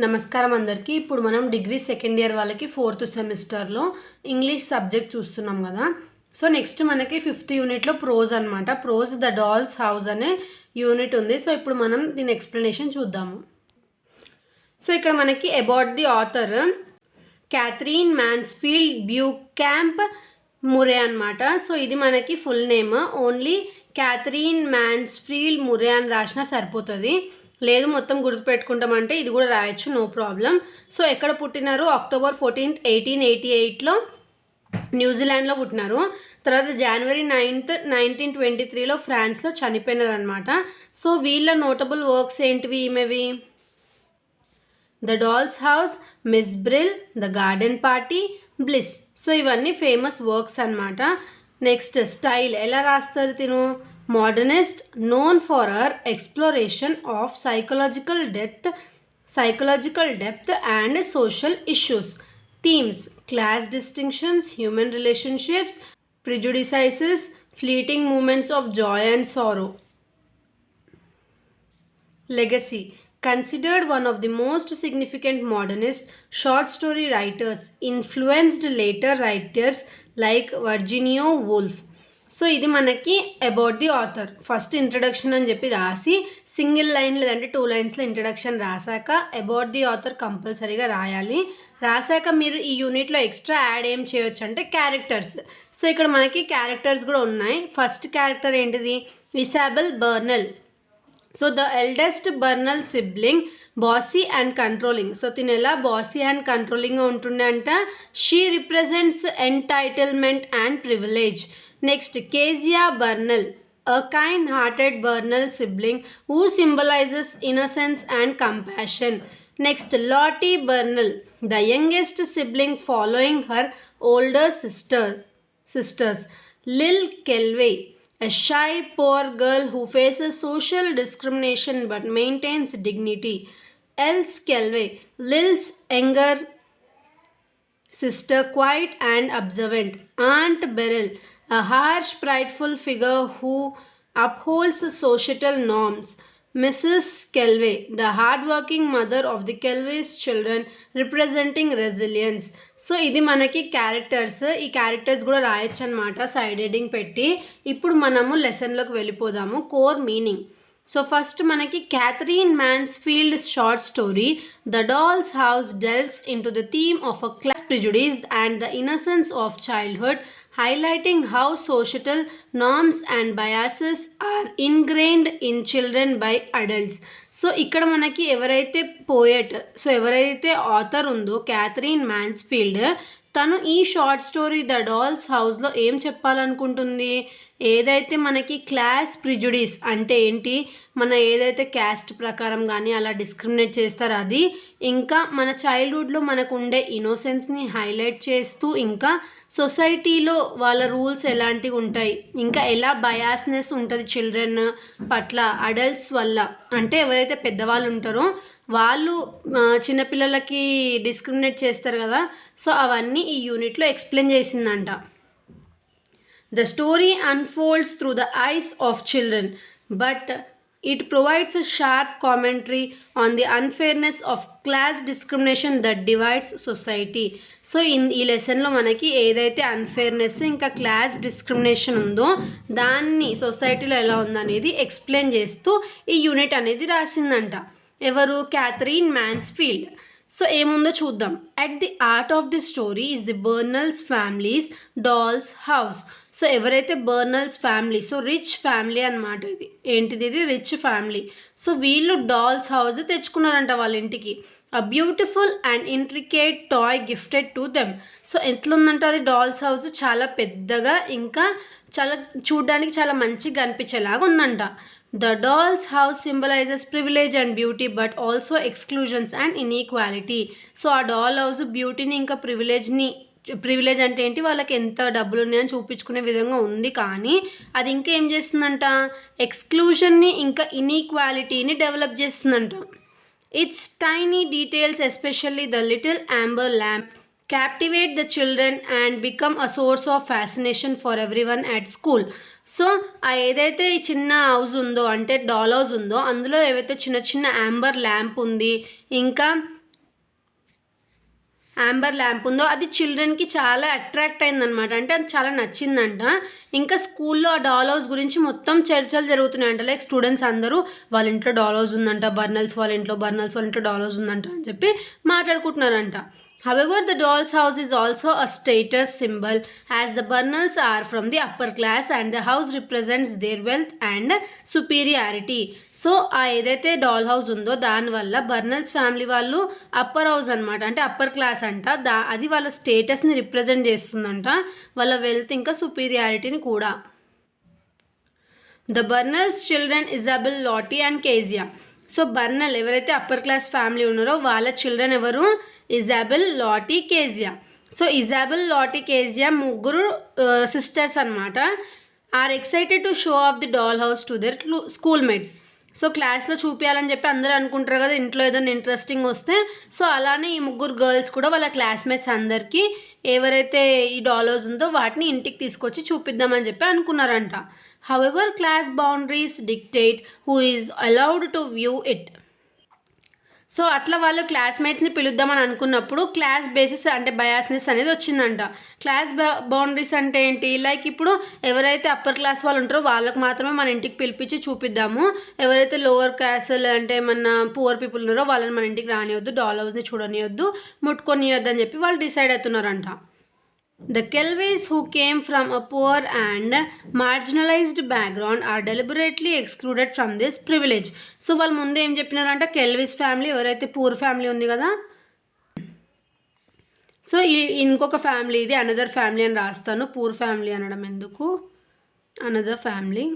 నమస్కారం అందరికీ. ఇప్పుడు మనం డిగ్రీ సెకండ్ ఇయర్ వాళ్ళకి 4th సెమిస్టర్లో ఇంగ్లీష్ సబ్జెక్ట్ చూస్తున్నాం కదా. సో నెక్స్ట్ మనకి 5th యూనిట్లో ప్రోజ్ అనమాట. ప్రోజ్ ద డాల్స్ హౌస్ అనే యూనిట్ ఉంది. సో ఇప్పుడు మనం దీని ఎక్స్ప్లెనేషన్ చూద్దాము. సో ఇక్కడ మనకి about the author Katherine Mansfield Beauchamp Murry అనమాట. సో ఇది మనకి full name. Only Katherine Mansfield Murry అని రాసినా సరిపోతుంది, లేదు మొత్తం గుర్తుపెట్టుకుంటామంటే ఇది కూడా రాయొచ్చు, నో ప్రాబ్లం. సో ఎక్కడ పుట్టినారు? October 14th 1888లో న్యూజిలాండ్లో పుట్టినారు. తర్వాత January 9th 1923లో ఫ్రాన్స్లో చనిపోయినారు అనమాట. సో వీళ్ళ నోటబుల్ వర్క్స్ ఏంటివి ఈమెవి? The doll's house, Miss Brill, the garden party, bliss. So ఇవన్నీ ఫేమస్ వర్క్స్ అనమాట. నెక్స్ట్ స్టైల్ ఎలా రాస్తారు తిను? Modernist, known for her exploration of psychological depth and social issues. Themes: class distinctions, human relationships, prejudices, fleeting moments of joy and sorrow. Legacy: considered one of the most significant modernist short story writers, influenced later writers like Virginia Woolf. So ఇది మనకి about the author. First introduction అని చెప్పి రాసి single line లేదంటే 2 లైన్స్లో introduction రాశాక about the author కంపల్సరీగా రాయాలి. రాశాక మీరు ఈ యూనిట్లో ఎక్స్ట్రా యాడ్ ఏం చేయొచ్చు అంటే క్యారెక్టర్స్. సో ఇక్కడ మనకి క్యారెక్టర్స్ కూడా ఉన్నాయి. ఫస్ట్ క్యారెక్టర్ ఏంటిది? Isabel Burnell. So the eldest Burnell sibling, bossy and controlling. So తిను ఎలా బాసీ అండ్ కంట్రోలింగ్గా ఉంటుండే అంట. She represents entitlement and privilege. Next, Kezia Bernal, a kind-hearted Bernal sibling who symbolizes innocence and compassion. Next, Lottie Bernal, the youngest sibling following her older sisters. Lil Kelvey, a shy, poor girl who faces social discrimination but maintains dignity. Els Kelvey, Lil's younger sister, quiet and observant. Aunt Beryl, a harsh, prideful figure who upholds societal norms. Mrs. Kelvey, the hardworking mother of the Kelvey's children, representing resilience. So ఇది మనకి characters. ఈ characters కూడా రాయొచ్చు అనమాట side heading పెట్టి. ఇప్పుడు మనము లెసన్లోకి వెళ్ళిపోదాము. Core meaning. సో ఫస్ట్ మనకి Catherine Mansfield short story the doll's house delves into the theme of a class prejudice and the innocence of childhood, highlighting how societal norms and biases are ingrained in children by adults. So ఇక్కడ మనకి ఎవరైతే poet, so ఎవరైతే author ఉందో Catherine Mansfield, తను ఈ short story the dolls హౌస్లో ఏం చెప్పాలనుకుంటుంది? ఏదైతే మనకి క్లాస్ ప్రిజుడిస్ అంటే ఏంటి, మన ఏదైతే క్యాస్ట్ ప్రకారం కానీ అలా డిస్క్రిమినేట్ చేస్తారో అది, ఇంకా మన చైల్డ్హుడ్లో మనకు ఉండే ఇన్నోసెన్స్ని హైలైట్ చేస్తూ, ఇంకా సొసైటీలో వాళ్ళ రూల్స్ ఎలాంటివి ఉంటాయి, ఇంకా ఎలా బయాస్నెస్ ఉంటుంది చిల్డ్రన్ పట్ల అడల్ట్స్ వల్ల, అంటే ఎవరైతే పెద్దవాళ్ళు ఉంటారో వాళ్ళు చిన్నపిల్లలకి డిస్క్రిమినేట్ చేస్తారు కదా. సో అవన్నీ ఈ యూనిట్లో ఎక్స్ప్లెయిన్ చేసిందంట. The story unfolds through the eyes of children, but it provides a sharp commentary on the unfairness of class discrimination that divides society. So ఈ లెసన్లో మనకి ఏదైతే అన్ఫేర్నెస్ ఇంకా క్లాస్ డిస్క్రిమినేషన్ ఉందో దాన్ని సొసైటీలో ఎలా ఉందనేది ఎక్స్ప్లెయిన్ చేస్తూ ఈ యూనిట్ అనేది రాసిందంట. ఎవరు? Catherine Mansfield. సో ఏముందో చూద్దాం. At the heart of the story is the Burnells families doll's house. So ఎవరైతే Burnells family, so rich family అనమాట. ఇది ఏంటిది? ఇది రిచ్ ఫ్యామిలీ. సో వీళ్ళు డాల్స్ హౌస్ తెచ్చుకున్నారంట వాళ్ళ ఇంటికి. A beautiful and intricate toy gifted to them. So ఎట్లుందంటే అది డాల్స్ హౌస్ చాలా పెద్దగా ఇంకా చాలా చూడడానికి చాలా మంచిగా కనిపించేలాగా ఉందంట. The doll's house symbolizes privilege and beauty but also exclusions and inequality. So ఆ డాల్ హౌస్ బ్యూటీని ఇంకా ప్రివిలేజ్ అంటే ఏంటి, వాళ్ళకి ఎంత డబ్బులు ఉన్నాయని చూపించుకునే విధంగా ఉంది, కానీ అది ఇంకా ఏం చేస్తుందంట, ఎక్స్క్లూజన్ని ఇంకా ఇన్ఈక్వాలిటీని డెవలప్ చేస్తుందంట. It's tiny details especially the little amber lamp captivate the children and become a source of fascination for everyone at school. So ఏదైతే ఈ చిన్న హౌస్ ఉందో అంటే డాల్ హౌస్ ఉందో అందులో ఏవైతే చిన్న చిన్న యాంబర్ ల్యాంప్ ఉంది, ఇంకా యాంబర్ ల్యాంప్ ఉందో అది చిల్డ్రన్కి చాలా అట్రాక్ట్ అయిందనమాట. అంటే అది చాలా నచ్చిందంట. ఇంకా స్కూల్లో ఆ డాల్ హౌస్ గురించి మొత్తం చర్చలు జరుగుతున్నాయంట. లైక్ స్టూడెంట్స్ అందరూ వాళ్ళ ఇంట్లో డాల్ హౌస్ ఉందంట, బర్నల్స్ వాళ్ళ ఇంట్లో డాల్ హౌస్ ఉందంట అని చెప్పి మాట్లాడుకుంటున్నారంట. However, the doll's house is also a status symbol as the Burnells are from the upper class and the house represents their wealth and superiority. So ఆ ఏదైతే డాల్ హౌస్ ఉందో దానివల్ల బర్నల్స్ ఫ్యామిలీ వాళ్ళు upper house అనమాట, అంటే upper class అంట. అది వాళ్ళ స్టేటస్ని రిప్రజెంట్ చేస్తుందంట, వాళ్ళ వెల్త్ ఇంకా సుపీరియారిటీని కూడా. The Burnells children Isabel, Lottie and Kezia. So Burnell ఎవరైతే అప్పర్ క్లాస్ ఫ్యామిలీ ఉన్నారో వాళ్ళ చిల్డ్రన్ ఎవరు? Isabel, Lottie, Kezia. So Isabel, Lottie, Kezia ముగ్గురు సిస్టర్స్ అనమాట. Are excited to show off the doll house to their schoolmates. So క్లాస్లో చూపించాలని చెప్పి అందరూ అనుకుంటారు కదా, ఇంట్లో ఏదైనా ఇంట్రెస్టింగ్ వస్తే. సో అలానే ఈ ముగ్గురు గర్ల్స్ కూడా వాళ్ళ క్లాస్మేట్స్ అందరికీ ఎవరైతే ఈ డాల్ హౌస్ ఉందో వాటిని ఇంటికి తీసుకొచ్చి చూపిద్దామని చెప్పి అనుకున్నారంట. However, class boundaries dictate who is allowed to view it. So అట్లా వాళ్ళు క్లాస్మేట్స్ని పిలుద్దామని అనుకున్నప్పుడు క్లాస్ బేసిస్ అంటే బయాస్నెస్ అనేది వచ్చిందంట. క్లాస్ బౌండరీస్ అంటే ఏంటి? లైక్ ఇప్పుడు ఎవరైతే అప్పర్ క్లాస్ వాళ్ళు ఉంటారో వాళ్ళకి మాత్రమే మన ఇంటికి పిలిపించి చూపిద్దాము, ఎవరైతే లోవర్ క్లాస్ అంటే మన పువర్ పీపుల్ ఉన్నారో వాళ్ళని మన ఇంటికి రానివద్దు, డాల్ హౌస్ని చూడనివద్దు, ముట్టుకొనివద్దు అని చెప్పి వాళ్ళు decide అవుతున్నారంట. The Kelvis, who came from a poor and marginalized background, are deliberately excluded from this privilege. So వాళ్ళు ముందు ఏం చెప్పినారంటే కెల్విస్ ఫ్యామిలీ ఎవరైతే పూర్ ఫ్యామిలీ ఉంది కదా, సో ఇంకొక ఫ్యామిలీ ఇది అనదర్ ఫ్యామిలీ అని రాస్తాను, పూర్ ఫ్యామిలీ అనడం ఎందుకు, another family.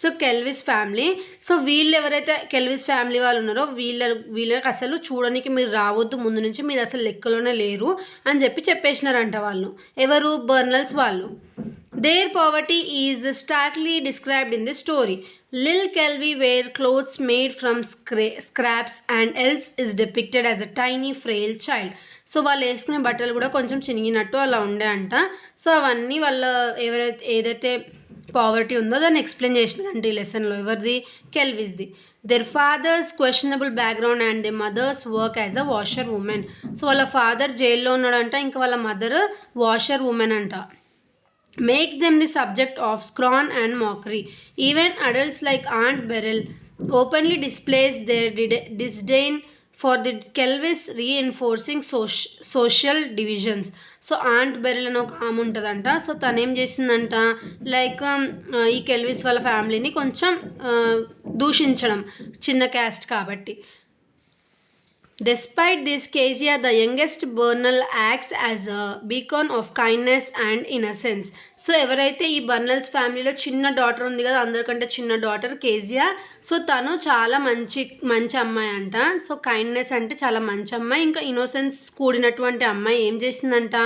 So Kelveys family. So వీళ్ళు ఎవరైతే కెల్విస్ ఫ్యామిలీ వాళ్ళు ఉన్నారో వీళ్ళకి అసలు చూడడానికి మీరు రావద్దు, ముందు నుంచి మీరు అసలు లెక్కలోనే లేరు అని చెప్పేసినారంట వాళ్ళు. ఎవరు? బర్నల్స్ వాళ్ళు. Their poverty is starkly described in the story. Lil Kelvey wear clothes made from scraps and Else is depicted as a tiny frail child. So వాళ్ళు వేసుకునే బట్టలు కూడా కొంచెం చినిగినట్టు అలా ఉండే అంట. సో అవన్నీ వాళ్ళ ఏదైతే పావర్టీ ఉందో దాన్ని ఎక్స్ప్లెయిన్ చేసినారంటే ఈ లెసన్లో. ఎవరిది? కెల్విస్ది. Their father's questionable background and the mother's work as a washer woman. So వాళ్ళ ఫాదర్ జైల్లో ఉన్నాడంట, ఇంకా వాళ్ళ మదర్ వాషర్ ఉమెన్ అంట. Makes them the subject of scorn and mockery. Even adults like Aunt Beryl openly displays their disdain for the Kelveys, reinforcing social divisions. So Aunt Beryl అని ఒక ఆమె ఉంటుందంట. సో తను ఏం చేసిందంట, లైక్ ఈ కెల్విస్ వాళ్ళ ఫ్యామిలీని కొంచెం దూషించడం, చిన్న క్యాస్ట్ కాబట్టి. Despite this, Kezia, the youngest Burnell, acts as a beacon of kindness and innocence. So ఎవరైతే ఈ బర్నల్స్ ఫ్యామిలీలో చిన్న డాటర్ ఉంది కదా, అందరికంటే చిన్న డాటర్ కేజియా. సో తను చాలా మంచి అమ్మాయి అంట. సో కైండ్నెస్ అంటే చాలా మంచి అమ్మాయి, ఇంకా ఇన్నోసెన్స్ కూడినటువంటి అమ్మాయి. ఏం చేసిందంట,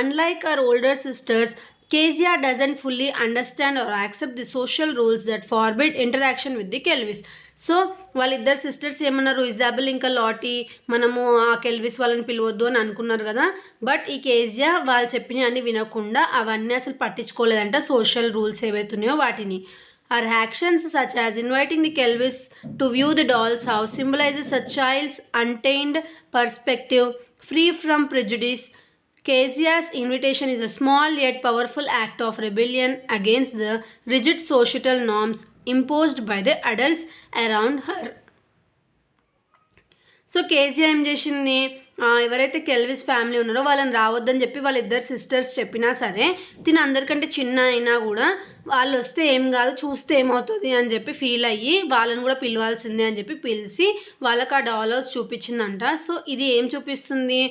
unlike our older sisters, Kezia doesn't fully understand or accept the social rules that forbid interaction with the Kelvis. So వాళ్ళిద్దరు సిస్టర్స్ ఏమన్నారు, ఇజాబెల్ ఇంకా లాటీ మనము ఆ కెల్విస్ వాళ్ళని పిలవద్దు అని అనుకున్నారు కదా, బట్ ఈ కేజియా వాళ్ళు చెప్పిన అన్ని వినకుండా అవన్నీ అసలు పట్టించుకోలేదంట, సోషల్ రూల్స్ ఏవైతున్నాయో వాటిని. Her actions such as inviting the Kelvis to view the doll's house symbolizes a child's untamed perspective free from prejudice. Kezia's invitation is a small yet powerful act of rebellion against the rigid societal norms imposed by the adults around her. So Kezia ఏం చేసింది, ఎవరైతే కెల్విస్ family ఉన్నారో వాళ్ళని రావద్దని చెప్పి వాళ్ళిద్దరు sisters చెప్పినా సరే, తిని అందరికంటే చిన్న అయినా కూడా వాళ్ళు వస్తే ఏం కాదు, చూస్తే ఏమవుతుంది అని చెప్పి ఫీల్ అయ్యి వాళ్ళని కూడా పిలవాల్సిందే అని చెప్పి పిలిచి వాళ్ళకి ఆ డాల్ హౌస్ చూపించిందంట. సో ఇది ఏం చూపిస్తుంది,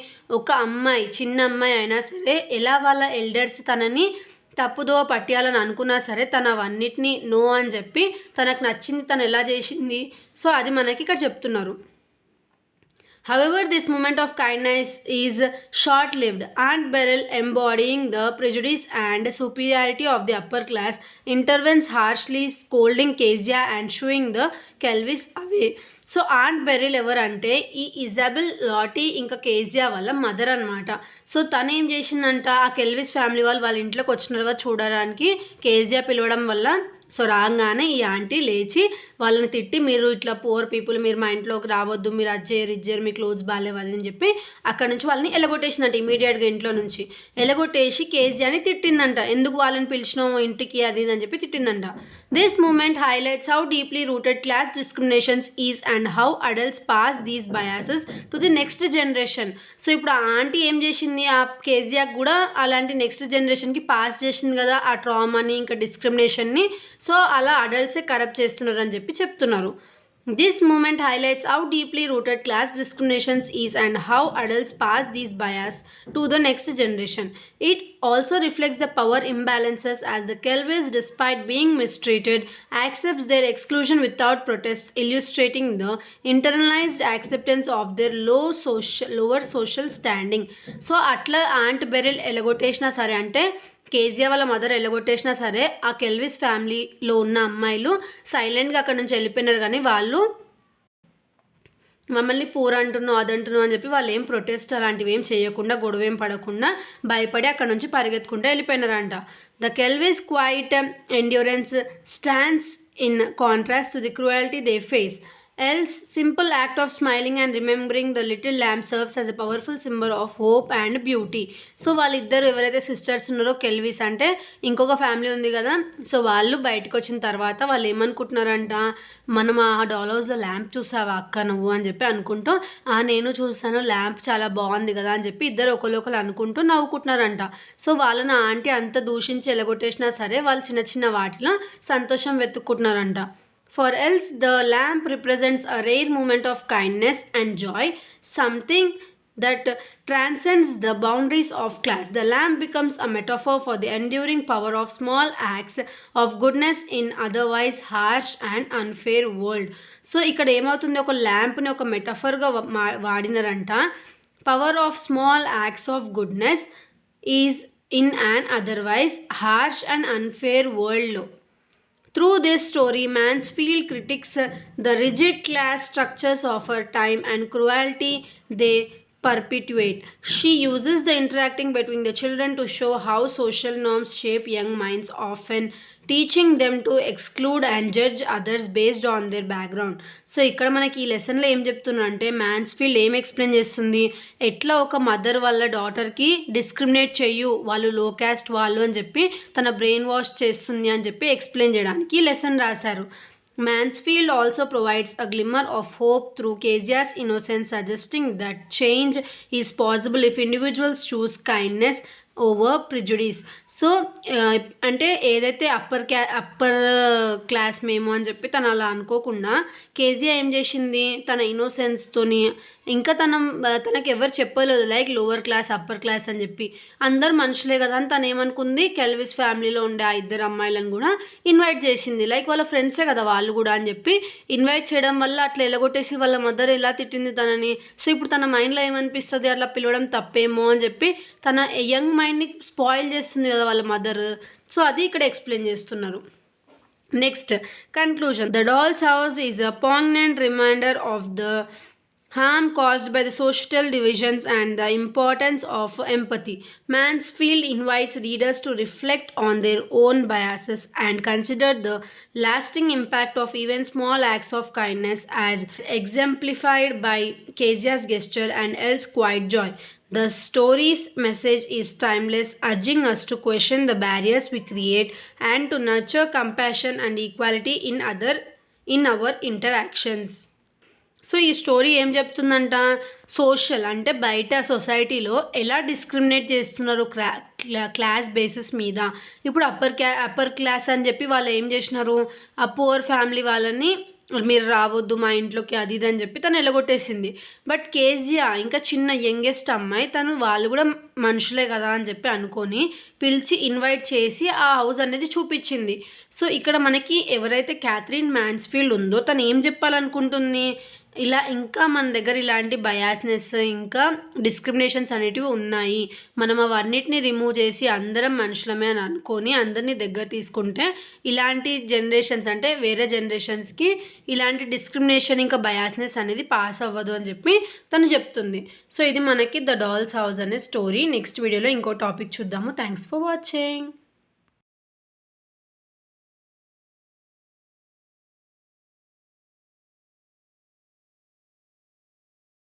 ఒక అమ్మాయి, చిన్న అమ్మాయి అయినా సరే ఎలా వాళ్ళ ఎల్డర్స్ తనని తప్పుదో పట్టాలని అనుకున్నా సరే తను అవన్నిటినీ నో అని చెప్పి తనకు నచ్చింది తను ఎలా చేసింది. సో అది మనకి ఇక్కడ చెప్తున్నారు. However, this moment of kindness is short-lived. Aunt Beryl, embodying the prejudice and superiority of the upper class, intervenes harshly, scolding Kezia and shooing the Kelvis away. So aunt Beryl ఎవరంటే ఈ ఇజాబెల్, లాటీ ఇంకా కేజియా వాళ్ళ mother అనమాట. So తను ఏం చేసిందంట, ఆ కెల్విస్ family వాళ్ళ ఇంట్లోకి వచ్చినారుగా చూడడానికి కేజియా పిలవడం వల్ల సో రాగానే ఈ ఆంటీ లేచి వాళ్ళని తిట్టి, మీరు ఇట్లా పూర్ పీపుల్, మీరు మా ఇంట్లోకి రావద్దు, మీరు అజ్జేరు ఇజ్జేరు, మీ క్లోత్స్ బాగాలేవు అని చెప్పి అక్కడ నుంచి వాళ్ళని ఎలగొట్టేసిందంట ఇమీడియట్గా ఇంట్లో నుంచి. ఎలగొట్టేసి కేజీఆని తిట్టిందంట, ఎందుకు వాళ్ళని పిలిచినావు ఇంటికి అది అని చెప్పి తిట్టిందంట. This moment highlights how deeply rooted class discriminations is and how adults pass these biases to the next generation. So ఇప్పుడు ఆ ఆంటీ ఏం చేసింది, ఆ కేజీఆర్ కూడా అలాంటి నెక్స్ట్ జనరేషన్కి పాస్ చేసింది కదా ఆ ట్రామాని, ఇంకా డిస్క్రిమినేషన్ని. సో అలా అడల్ట్సే కరప్ట్ చేస్తున్నారు అని చెప్పి చెప్తున్నారు. This moment highlights how deeply rooted class discriminations is and how adults pass these bias to the next generation. It also reflects the power imbalances as the Kelvis, despite being mistreated, accepts their exclusion without protest, illustrating the internalized acceptance of their lower social standing. So atla Aunt Beryl ఎలగొట్టేసినా సరే, అంటే KGR వాళ్ళ mother ఎలగొట్టేసినా సరే ఆ కెల్విస్ ఫ్యామిలీలో ఉన్న అమ్మాయిలు సైలెంట్గా అక్కడ నుంచి వెళ్ళిపోయినారు. కానీ వాళ్ళు మమ్మల్ని పూర్ అంటున్నావు అదంటున్నావు అని చెప్పి వాళ్ళు ఏం ప్రొటెస్ట్ అలాంటివి ఏం చేయకుండా, గొడవ ఏం పడకుండా భయపడి అక్కడ నుంచి పరిగెత్తుకుంటూ వెళ్ళిపోయినారంట. The Kelveys quiet endurance stands in contrast to the cruelty they face. Else, simple act of smiling and remembering the little lamb serves as a powerful symbol of hope and beauty. So వాళ్ళిద్దరు ఎవరైతే sisters ఉన్నారో కెల్విస్, అంటే ఇంకొక family ఉంది కదా, so వాళ్ళు బయటకు వచ్చిన తర్వాత వాళ్ళు ఏమనుకుంటున్నారంట, మనం ఆ డాల్ హౌస్లో ల్యాంప్ చూసావా అక్క నువ్వు అని చెప్పి అనుకుంటూ, నేను చూసాను ల్యాంప్ చాలా బాగుంది కదా అని చెప్పి ఇద్దరు ఒకరు అనుకుంటూ నవ్వుకుంటున్నారంట. సో వాళ్ళని ఆంటీ అంత దూషించి ఎలగొట్టేసినా సరే వాళ్ళు చిన్న చిన్న వాటిలో సంతోషం వెతుక్కుంటున్నారంట. For else, the lamp represents a rare moment of kindness and joy, something that transcends the boundaries of class. The lamp becomes a metaphor for the enduring power of small acts of goodness in otherwise harsh and unfair world. So ఇక్కడ ఏమవుతుంది, ఒక ల్యాంప్ని ఒక మెటఫర్గా వాడినారంట. Power of small acts of goodness is in an otherwise harsh and unfair world. Through this story, Mansfield critiques the rigid class structures of her time and cruelty they perpetuate. She uses the interacting between the children to show how social norms shape young minds, often teaching them to exclude and judge others based on their background. So ఇక్కడ మనకి ఈ లెసన్లో ఏం చెప్తున్నారు అంటే, Mansfield ఏం explain చేస్తుంది, ఎట్లా ఒక మదర్ వాళ్ళ డాటర్కి డిస్క్రిమినేట్ చెయ్యు, వాళ్ళు లో క్యాస్ట్ వాళ్ళు అని చెప్పి తన బ్రెయిన్ వాష్ చేస్తుంది అని చెప్పి ఎక్స్ప్లెయిన్ చేయడానికి ఈ లెసన్ రాశారు. Mansfield also provides a glimmer of hope through Kezia's innocence, suggesting that change is possible if individuals choose kindness over prejudice. So అంటే ఏదైతే అప్పర్ క్లాస్ మేము అని చెప్పి తను అలా అనుకోకుండా కేజీఆర్ ఏం చేసింది, తన ఇన్నోసెన్స్తోని, ఇంకా తనకి ఎవరు చెప్పలేదు like lower class upper class అని చెప్పి, అందరు మనుషులే కదా అని తను ఏమనుకుంది, కెల్విస్ ఫ్యామిలీలో ఉండే ఆ ఇద్దరు అమ్మాయిలను కూడా ఇన్వైట్ చేసింది, లైక్ వాళ్ళ ఫ్రెండ్సే కదా వాళ్ళు కూడా అని చెప్పి ఇన్వైట్ చేయడం వల్ల అట్లా ఎలగొట్టేసి వాళ్ళ మదర్ ఎలా తిట్టింది తనని. సో ఇప్పుడు తన మైండ్లో ఏమనిపిస్తుంది, అట్లా పిలవడం తప్పేమో అని చెప్పి తన యంగ్ మైండ్ని స్పాయిల్ చేస్తుంది కదా వాళ్ళ మదర్. సో అది ఇక్కడ ఎక్స్ప్లెయిన్ చేస్తున్నారు. Next conclusion. The doll's house is a poignant reminder of the harm caused by the social divisions and the importance of empathy. Mansfield invites readers to reflect on their own biases and consider the lasting impact of even small acts of kindness as exemplified by Kezia's gesture and Elle's quiet joy. The story's message is timeless, urging us to question the barriers we create and to nurture compassion and equality in our interactions. So ఈ story ఏం చెప్తుందంట, social అంటే బయట సొసైటీలో ఎలా discriminate చేస్తున్నారు class basis మీద. ఇప్పుడు upper class అని చెప్పి వాళ్ళు ఏం చేసినారు, ఆ పూర్ ఫ్యామిలీ వాళ్ళని మీరు రావద్దు మా ఇంట్లోకి అది ఇది అని చెప్పి తను ఎలగొట్టేసింది. బట్ కేజీఆర్ ఇంకా చిన్న యంగెస్ట్ అమ్మాయి, తను వాళ్ళు కూడా మనుషులే కదా అని చెప్పి అనుకొని పిలిచి ఇన్వైట్ చేసి ఆ హౌస్ అనేది చూపించింది. సో ఇక్కడ మనకి ఎవరైతే క్యాథరిన్ మాన్స్ఫీల్డ్ ఉందో తను ఏం చెప్పాలనుకుంటుంది, ఇలా ఇంకా మన దగ్గర ఇలాంటి బయాస్నెస్ ఇంకా డిస్క్రిమినేషన్స్ అనేటివి ఉన్నాయి, మనం అవన్నిటిని రిమూవ్ చేసి అందరం మనుషులమే అని అనుకొని అందరినీ దగ్గర తీసుకుంటే ఇలాంటి జనరేషన్స్ అంటే వేరే జనరేషన్స్కి ఇలాంటి డిస్క్రిమినేషన్ ఇంకా బయాస్నెస్ అనేది పాస్ అవ్వదు అని చెప్పి తను చెప్తుంది. సో ఇది మనకి ద డాల్స్ హౌస్ అనే స్టోరీ. నెక్స్ట్ వీడియోలో ఇంకో టాపిక్ చూద్దాము. Thanks for watching.